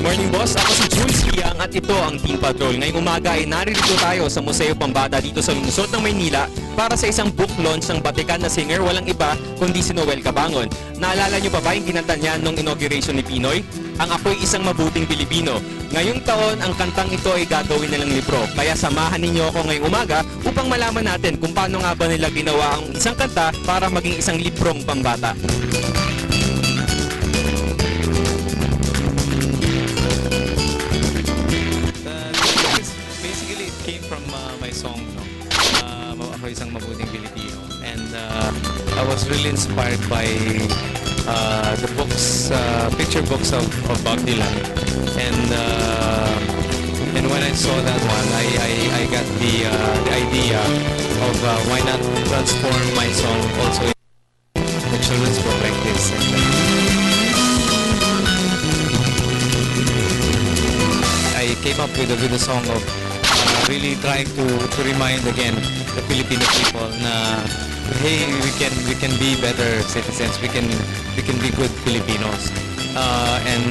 morning, boss. Ako si Jules Liang at ito ang Team Patrol. Ngayong umaga ay naririto tayo sa Museo Pambata dito sa lungsod ng Maynila para sa isang book launch ng batikan na singer walang iba kundi si Noel Cabangon. Naalala niyo pa ba yung kinanta niya nung inauguration ni Pinoy? Ang Ako'y Isang Mabuting Pilipino. Ngayong taon, ang kantang ito ay gagawin nilang libro. Kaya samahan ninyo ako ngayong umaga upang malaman natin kung paano nga ba nila ginawa ang isang kanta para maging isang librong pambata. Came from my song, no? Ako Isang Mabuting Pilipino, and I was really inspired by the books, picture books of Bob Dylan, and when I saw that one, I got the idea of why not transform my song also in a children's book like this. I came up with a song of really trying to remind again the Filipino people na hey, we can be better citizens, we can be good Filipinos, and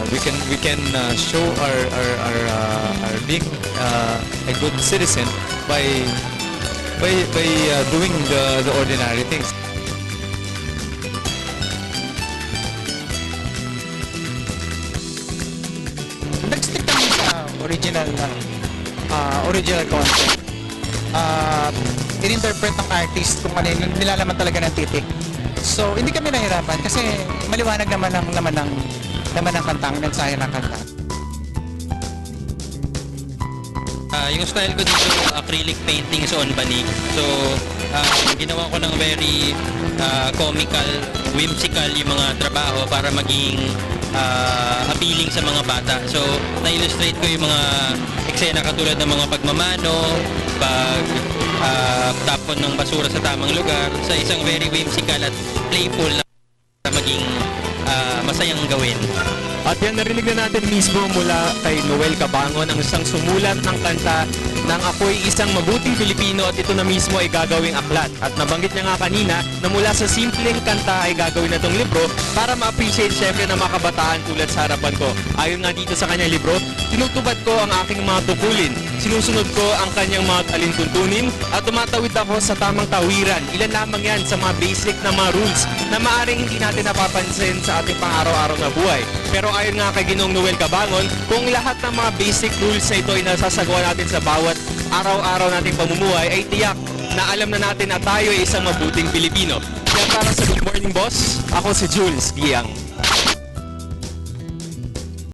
we can show our being a good citizen by doing the ordinary things. Nag-stick kami sa original concept. In-interpret ng artist kung ano yung nilalaman talaga ng titik. So, hindi kami nahirapan kasi maliwanag naman ang laman ng kanta, ang mensahe ng kanta. Yung style ko dito, acrylic paintings on banig. So, ginawa ko ng very comical, whimsical yung mga trabaho para maging appealing sa mga bata. So, na-illustrate ko yung mga eksena katulad ng mga pagmamano, tapon ng basura sa tamang lugar, sa isang very whimsical at playful na maging masayang gawin. At yan, narinig na natin mismo mula kay Noel Cabangon ang isang sumulat ng kanta ng Ako'y Isang Mabuting Pilipino at ito na mismo ay gagawing aklat. At nabanggit niya nga kanina na mula sa simpleng kanta ay gagawin na itong libro para ma-appreciate syempre ng mga kabataan tulad sa harapan ko. Ayon nga dito sa kanyang libro, tinutupad ko ang aking mga tungkulin. Sinusunod ko ang kanyang mga alintuntunin at tumatawid ako sa tamang tawiran. Ilan lamang yan sa mga basic na mga rules na maaaring hindi natin napapansin sa ating pang-araw-araw na buhay. Pero ayon nga kay Ginoong Noel Cabangon, kung lahat ng mga basic rules na ito ay nasasagawa natin sa bawat araw-araw nating pamumuhay, ay tiyak na alam na natin na tayo ay isang mabuting Pilipino. Kaya para sa Good Morning Boss, ako si Jules Liang.